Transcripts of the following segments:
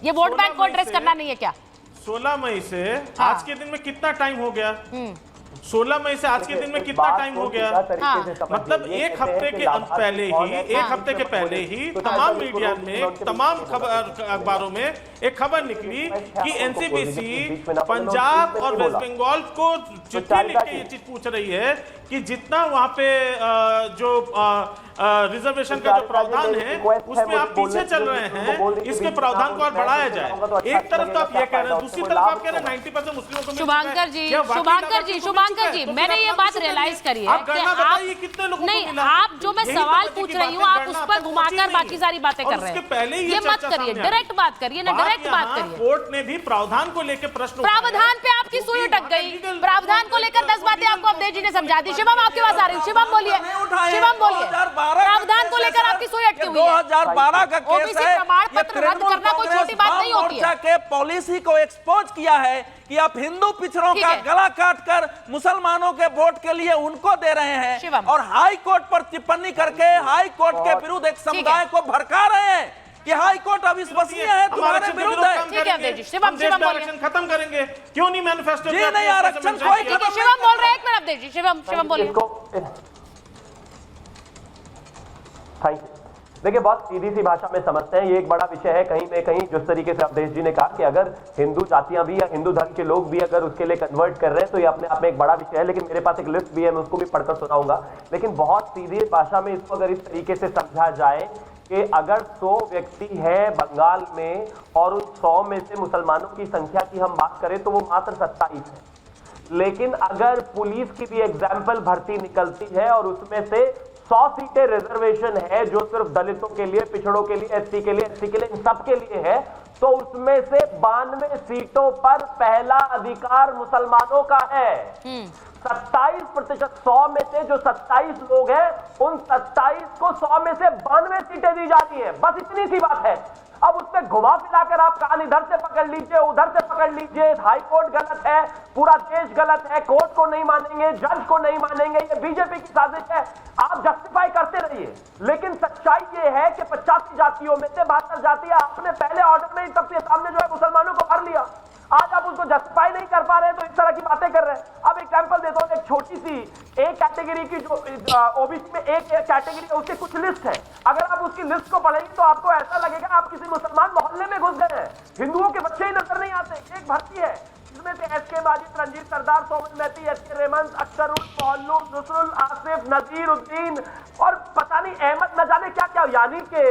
ये vote bank को address करना नहीं है क्या? 16 मई से आज के दिन में कितना टाइम हो गया? 16 मई से आज के दिन में कितना टाइम हो गया? मतलब एक हफ्ते के पहले ही तमाम मीडिया में, तमाम अखबारों में एक खबर निकली कि एनसीपीसी पंजाब और वेस्ट बंगाल को चिट्ठी लिख के ये चीज पूछ रही है कि जितना वहां पे जो रिजर्वेशन का जो प्रावधान है उसमें आप पीछे चल रहे हैं, इसके प्रावधान को और बढ़ाया जाए। एक तरफ तो आप ये कह रहे हैं, दूसरी तरफ आप कह रहे हैं 90% मुस्लिमों को। शुभांकर जी, मैंने ये बात रियलाइज करी है कि आप कितने लोगों नहीं, आप जो मैं सवाल पूछ रही हूँ आप उस पर घुमाकर बाकी सारी बातें कर रहे हैं। ये मत करिए, डायरेक्ट बात करिए ना, डायरेक्ट बात करिए। कोर्ट ने भी प्रावधान को लेकर प्रश्न, प्रावधान पे आपकी सुई अटक गई। प्रावधान को लेकर 10 बातें आपको अवधेश जी ने समझा दी। शिवम आपके पास आ रही है, शिवम बोलिए, शिवम बोलिए। प्रावधान को लेकर आपकी सुई अटकी हुई है। 2012 का केस है, प्रमाण पत्र रद्द करना कोई छोटी बात नहीं होती है। के पॉलिसी को एक्सपोज किया है कि आप हिंदू पिछड़ों का गला काटकर मुसलमानों के वोट के लिए उनको दे रहे हैं और हाई कोर्ट पर टिप्पणी करके हाई कोर्ट के विरुद्ध एक समुदाय को भड़का रहे हैं कि हाई कोर्ट अविश्वसनीय है, तुम्हारे विरुद्ध है। ठीक है अवधेश जी, शिवम बोलिए। खत्म करेंगे क्यों नहीं मैनिफेस्टो? जी नहीं, आरक्षण कोई खत्म। शिवम बोल रहे हैं, एक मिनट अवधेश जी, शिवम बोलिए। देखिए, बहुत सीधी सी भाषा में समझते हैं, ये एक बड़ा विषय है। कहीं न कहीं जिस तरीके से अवधेश जी ने कहा कि अगर हिंदू जातियां भी या हिंदू धर्म के लोग भी अगर उसके लिए कन्वर्ट कर रहे हैं तो ये अपने आप में एक बड़ा विषय है। लेकिन मेरे पास एक लिस्ट भी है, मैं उसको भी पढ़कर सुनाऊंगा। लेकिन बहुत सीधी भाषा में इसको अगर इस तरीके से समझा जाए कि अगर 100 व्यक्ति हैं बंगाल में और उन 100 में से मुसलमानों की संख्या की हम बात करें तो वो मात्र 27 है। लेकिन अगर पुलिस की भी एग्जाम्पल भर्ती निकलती है और उसमें से 100 सीटें रिजर्वेशन है जो सिर्फ दलितों के लिए, पिछड़ों के लिए, एससी के लिए, इन सब के लिए है, तो उसमें से 92 सीटों पर पहला अधिकार मुसलमानों का है। 27%, 100 में से जो 27 लोग हैं उन 27 को 100 में से 92 सीटें दी जाती है। बस इतनी सी बात है। अब उसमें घुमा फिराकर आप कान इधर से पकड़ लीजिए, उधर से पकड़ लीजिए, हाई कोर्ट गलत है, पूरा देश गलत है, कोर्ट को नहीं मानेंगे, जज को नहीं मानेंगे, ये बीजेपी की साजिश है। आप जस्टिफाई करते रहिए, लेकिन सच्चाई ये है कि 85 जातियों में से 72 जातियां आपने पहले ऑर्डर में ही सबके सामने जो है मुसलमानों को भर लिया। आज आप उसको जस्टिफाई नहीं कर पा रहे तो इस तरह की बातें कर रहे हैं। अब एग्जांपल देता हूं, एक छोटी सी एक कैटेगरी की जो ओबीसी में एक कैटेगरी है उसकी कुछ लिस्ट है। अगर आप उसकी लिस्ट को पढ़ेंगे तो आपको ऐसा लगेगा आप किसी मुसलमान मोहल्ले में घुस गए हैं। हिंदुओं के बच्चे ही नजर नहीं आते। एक भर्ती है जिसमें से एसके माजिद, रंजीत सरदार, सोमन महती, एसके रेमंस, अख्तरुल, मोहल्लुम, नुसरुल, आसिफ, नजीर उद्दीन और पता नहीं अहमद, न जाने क्या क्या, यानी कि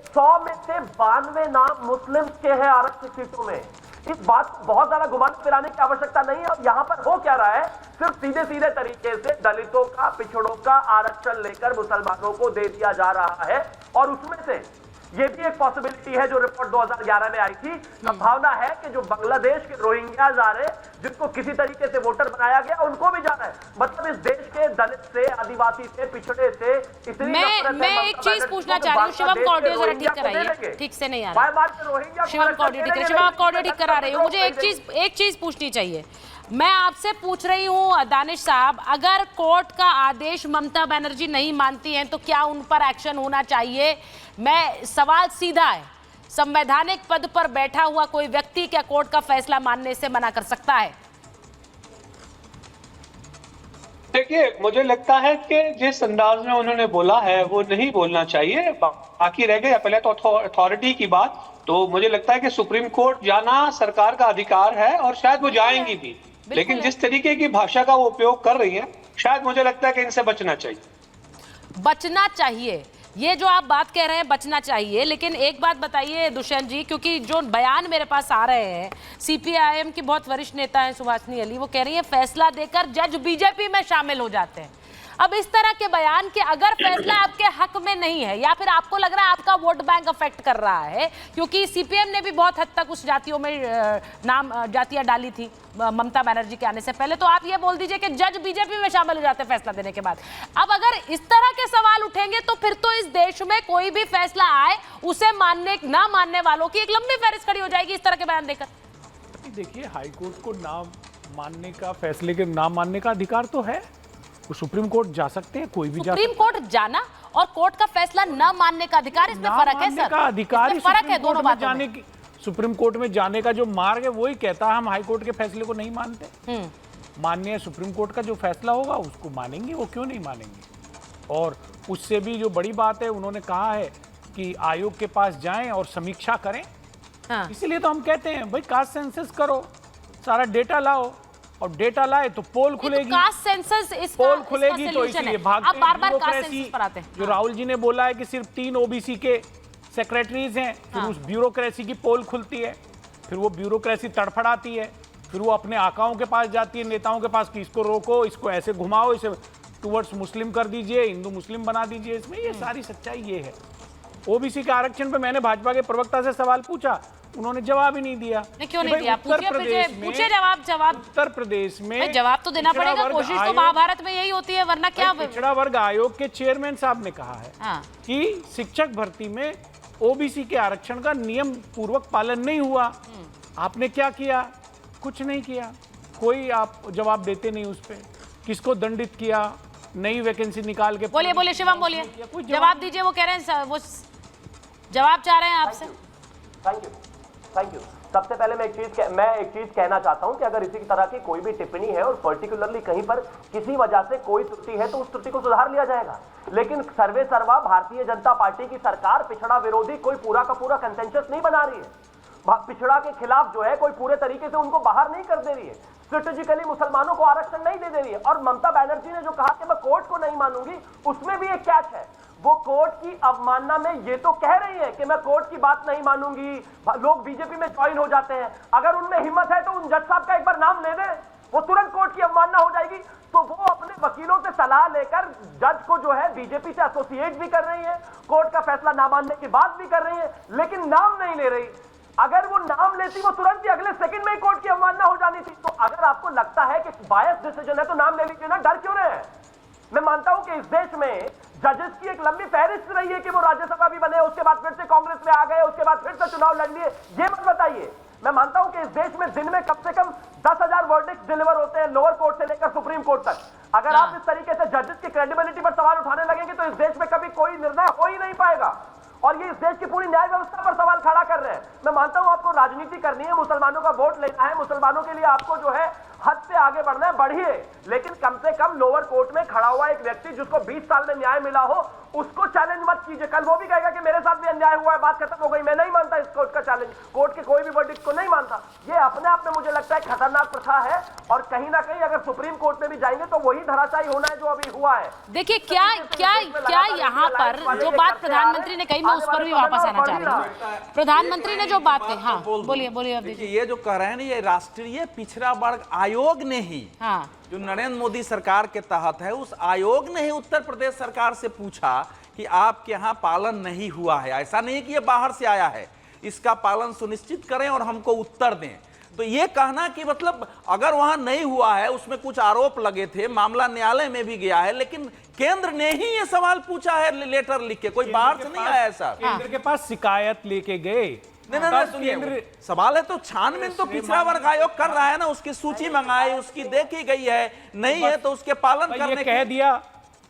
100 में से 92 नाम मुस्लिम के हैं आरक्षित सीटों में। इस बात को बहुत ज्यादा घुमाने फिराने की आवश्यकता नहीं है। और यहाँ पर हो क्या रहा है, सिर्फ सीधे सीधे तरीके से दलितों का, पिछड़ों का आरक्षण लेकर मुसलमानों को दे दिया जा रहा है। और उसमें से ये भी एक पॉसिबिलिटी है जो रिपोर्ट 2011 में आई थी, संभावना है कि जो बांग्लादेश के रोहिंग्याज आ रहे, जिनको किसी तरीके से वोटर बनाया गया, उनको भी जाना है। मतलब इस देश के दलित से, आदिवासी से, पिछड़े से इतनी मैं एक चीज पूछना चाह रही हूँ, शिवम का ऑडियो जरा ठीक कराइए, ठीक से नहीं आ रहा। शिवम का ऑडियो ठीक कराइए, शिवम आपका ऑडियो ठीक करा रही हूँ। मुझे एक चीज पूछनी चाहिए। मैं आपसे पूछ रही हूँ दानिश साहब, अगर कोर्ट का आदेश ममता बनर्जी नहीं मानती हैं तो क्या उन पर एक्शन होना चाहिए? मैं सवाल सीधा है, संवैधानिक पद पर बैठा हुआ कोई व्यक्ति क्या कोर्ट का फैसला मानने से मना कर सकता है? देखिए, मुझे लगता है कि जिस अंदाज में उन्होंने बोला है वो नहीं बोलना चाहिए। बाकी रह गए पहले तो अथॉरिटी की बात, तो मुझे लगता है कि सुप्रीम कोर्ट जाना सरकार का अधिकार है और शायद वो जाएंगी भी। लेकिन जिस तरीके की भाषा का वो उपयोग कर रही है, शायद मुझे लगता है कि इनसे बचना चाहिए। बचना चाहिए, ये जो आप बात कह रहे हैं बचना चाहिए। लेकिन एक बात बताइए दुष्यंत जी, क्योंकि जो बयान मेरे पास आ रहे हैं, सीपीआईएम की बहुत वरिष्ठ नेता हैं सुभाषनी अली, वो कह रही है फैसला देकर जज बीजेपी में शामिल हो जाते हैं। अब इस तरह के बयान के अगर फैसला आपके हक में नहीं है या फिर आपको लग रहा है आपका वोट बैंक अफेक्ट कर रहा है, क्योंकि सीपीएम ने भी बहुत हद तक उस जातियों में जातियां डाली थी ममता बनर्जी के आने से पहले, तो आप ये बोल दीजिए कि जज बीजेपी में शामिल हो जाते हैं फैसला देने के बाद। अब अगर इस तरह के सवाल उठेंगे तो फिर तो इस देश में कोई भी फैसला आए उसे मानने ना मानने वालों की एक लंबी फहरिस्त खड़ी हो जाएगी इस तरह के बयान देकर। देखिए, हाईकोर्ट को ना मानने का, फैसले के ना मानने का अधिकार तो है, वो सुप्रीम कोर्ट जा सकते हैं, कोई भी जा सुप्रीम कोर्ट जाना और कोर्ट का फैसला न मानने का अधिकार, इसमें फर्क है सर, अधिकार फर्क है दोनों बातों में। सुप्रीम कोर्ट में जाने का जो मार्ग है वही कहता है हम हाई कोर्ट के फैसले को नहीं मानते। माननीय सुप्रीम कोर्ट का जो फैसला होगा उसको मानेंगे, वो क्यों नहीं मानेंगे। और उससे भी जो बड़ी बात है, उन्होंने कहा है कि आयोग के पास जाएं और समीक्षा करें। हाँ। इसीलिए तो हम कहते हैं भाई कास्ट सेंसस करो, सारा डेटा लाओ, और डेटा लाए तो पोल खुलेगी। कास्ट सेंसस इसका पोल खुलेगी तो इसलिए भागते आप बार-बार कास्ट ब्यूरोक्रेसी सेंसस पर आते हैं। जो राहुल जी ने बोला है कि सिर्फ 3 ओबीसी के सेक्रेटरीज हैं, फिर उस ब्यूरोक्रेसी की पोल खुलती है, फिर वो ब्यूरोक्रेसी तड़फड़ाती है, फिर वो अपने आकाओं के पास जाती है, नेताओं के पास कि इसको रोको, इसको ऐसे घुमाओ, इसे टुवर्ड्स मुस्लिम कर दीजिए, हिंदू मुस्लिम बना दीजिए। इसमें ये सारी सच्चाई ये है। ओबीसी के आरक्षण पे मैंने भाजपा के प्रवक्ता से सवाल पूछा, उन्होंने जवाब ही नहीं दिया। क्यों नहीं दिया? पूछे जवाब। उत्तर प्रदेश में जवाब तो देना पड़ेगा। कोशिश तो महाभारत में यही होती है, वरना क्या। पिछड़ा वर्ग आयोग के चेयरमैन साहब ने कहा है कि शिक्षक भर्ती में ओबीसी के आरक्षण का नियम पूर्वक पालन नहीं हुआ। आपने क्या किया? कुछ नहीं किया। कोई आप जवाब देते नहीं उस पर। किसको दंडित किया? नई वैकेंसी निकाल के। बोलिए शिवम, बोलिए, जवाब दीजिए। वो कह रहे हैं, वो जवाब चाह रहे हैं आपसे। Thank you. सबसे पहले मैं एक चीज कहना चाहता हूं कि अगर इसी तरह की कोई भी टिप्पणी है और पर्टिकुलरली कहीं पर किसी वजह से कोई त्रुटि है तो उस त्रुटि को सुधार लिया जाएगा। लेकिन सर्वे सर्वा भारतीय जनता पार्टी की सरकार पिछड़ा विरोधी कोई पूरा का पूरा कंसेंसस नहीं बना रही है। पिछड़ा के खिलाफ जो है कोई पूरे तरीके से उनको बाहर नहीं कर दे रही है। स्ट्रेटेजिकली मुसलमानों को आरक्षण नहीं दे रही है। और ममता बनर्जी ने जो कहा कि मैं कोर्ट को नहीं मानूंगी, उसमें भी एक कैच है। वो कोर्ट की अवमानना में ये तो कह रही है कि मैं कोर्ट की बात नहीं मानूंगी, लोग बीजेपी में ज्वाइन हो जाते हैं। अगर उनमें हिम्मत है तो उन जज साहब का एक बार नाम ले दे, वो तुरंत कोर्ट की अवमानना हो जाएगी। तो वो अपने वकीलों से सलाह लेकर जज को जो है बीजेपी से एसोसिएट भी कर रही है, कोर्ट का फैसला ना मानने की बात भी कर रही है, लेकिन नाम नहीं ले रही। अगर वो नाम लेती, वो तुरंत ही अगले सेकंड में ही कोर्ट की अवमानना हो जानी थी। तो अगर आपको लगता है कि बायस डिसीजन है तो नाम ले लीजिए ना, डर क्यों रहे हैं? मैं मानता हूं कि इस देश में जजेस की एक लंबी फहरिस्त रही है कि वो राज्यसभा भी बने, उसके बाद फिर से कांग्रेस में आ गए, उसके बाद फिर से चुनाव लड़ लिए। ये मत बताइए। मैं मानता हूं कि इस देश में दिन में कम से कम 10,000 वर्डिक्ट डिलीवर होते हैं, लोअर कोर्ट से लेकर सुप्रीम कोर्ट तक। अगर आप इस तरीके से जजेस की क्रेडिबिलिटी पर सवाल उठाने लगेंगे तो इस देश में कभी कोई निर्णय हो ही नहीं पाएगा। और ये इस देश की पूरी न्याय व्यवस्था पर सवाल खड़ा कर रहे हैं। मैं मानता हूं आपको राजनीति करनी है, मुसलमानों का वोट लेना है, मुसलमानों के लिए आपको जो है हद से आगे बढ़ना है, बढ़िए। लेकिन कम से कम लोअर कोर्ट में खड़ा हुआ एक व्यक्ति जिसको 20 साल में न्याय मिला हो, उसको चैलेंज मत कीजिए। कल वो भी कहेगा कि मेरे साथ भी अन्याय हुआ है, बात खत्म हो गई। मैं नहीं मानता इस कोर्ट का चैलेंज, कोर्ट के कोई भी वर्डिक्ट को नहीं मानता। ये अपने आप में मुझे लगता है खतरनाक प्रथा है। और कहीं ना कहीं अगर सुप्रीम कोर्ट में भी जाएंगे तो वही धराशायी होना है जो अभी हुआ है। देखिए क्या यहाँ पर जो बात प्रधानमंत्री ने कही, मैं उस पर भी वापस आना चाह रही हूँ। प्रधानमंत्री ने जो बात कही, हाँ बोलिए। देखिए, ये जो कह रहे हैं ना, ये राष्ट्रीय पिछड़ा वर्ग आयोग ने ही, जो नरेंद्र मोदी सरकार के तहत है, उस आयोग ने ही उत्तर प्रदेश सरकार से पूछा कि आपके यहाँ पालन नहीं हुआ है। ऐसा नहीं कि ये बाहर से आया है, इसका पालन सुनिश्चित करें और हमको उत्तर दें। तो ये कहना कि मतलब अगर वहां नहीं हुआ है, उसमें कुछ आरोप लगे थे, मामला न्यायालय में भी गया है, लेकिन केंद्र ने ही ये सवाल पूछा है लेटर लिख के, कोई बाहर से नहीं आया है सर। केंद्र के पास शिकायत लेके गए। नहीं, सुनिए, सवाल है तो छानबीन तो पिछड़ा वर्ग आयोग कर रहा है ना, उसकी सूची मंगाई, उसकी देखी गई है, नहीं है तो उसके पालन करने कह दिया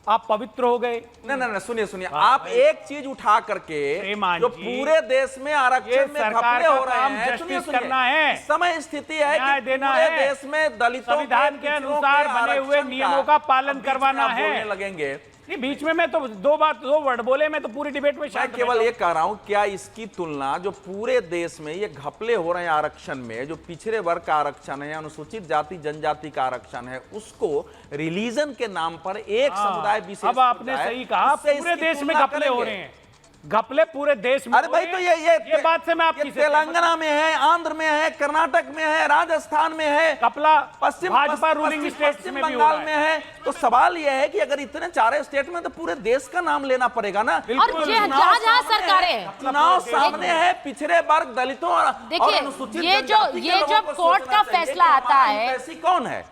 आप पवित्र हो गए। नहीं, सुनिए, आप एक चीज उठा करके जो पूरे देश में आरक्षण में घपले हो रहे हैं, सुनिए, करना है, समय स्थिति है कि पूरे देश में दलितों संविधान के अनुसार बने हुए नियमों का पालन करवाना है। लगेंगे बीच में मैं तो दो वर्ड बोले, मैं तो पूरी डिबेट में मैं केवल ये कह रहा हूं, क्या इसकी तुलना जो पूरे देश में ये घपले हो रहे हैं आरक्षण में, जो पिछड़े वर्ग का आरक्षण है, अनुसूचित जाति जनजाति का आरक्षण है, उसको रिलीजन के नाम पर एक समुदाय विशेष। अब आपने सही कहा, पूरे देश में घपले हो रहे हैं, घपले पूरे देश में। अरे भाई, तो ये बात से मैं आपकी तेलंगाना में है, आंध्र में है, कर्नाटक में है, राजस्थान में है, कपला पश्चिम भाजपा रूलिंग स्टेट में भी बंगाल में है। तो सवाल यह है कि अगर इतने 4 स्टेट में, तो पूरे देश का नाम लेना पड़ेगा ना। और जहाँ सरकारें चुनाव सामने है, पिछड़े वर्ग, दलितों और देखिए, ये जब कोर्ट का फैसला आता है, ऐसी कौन है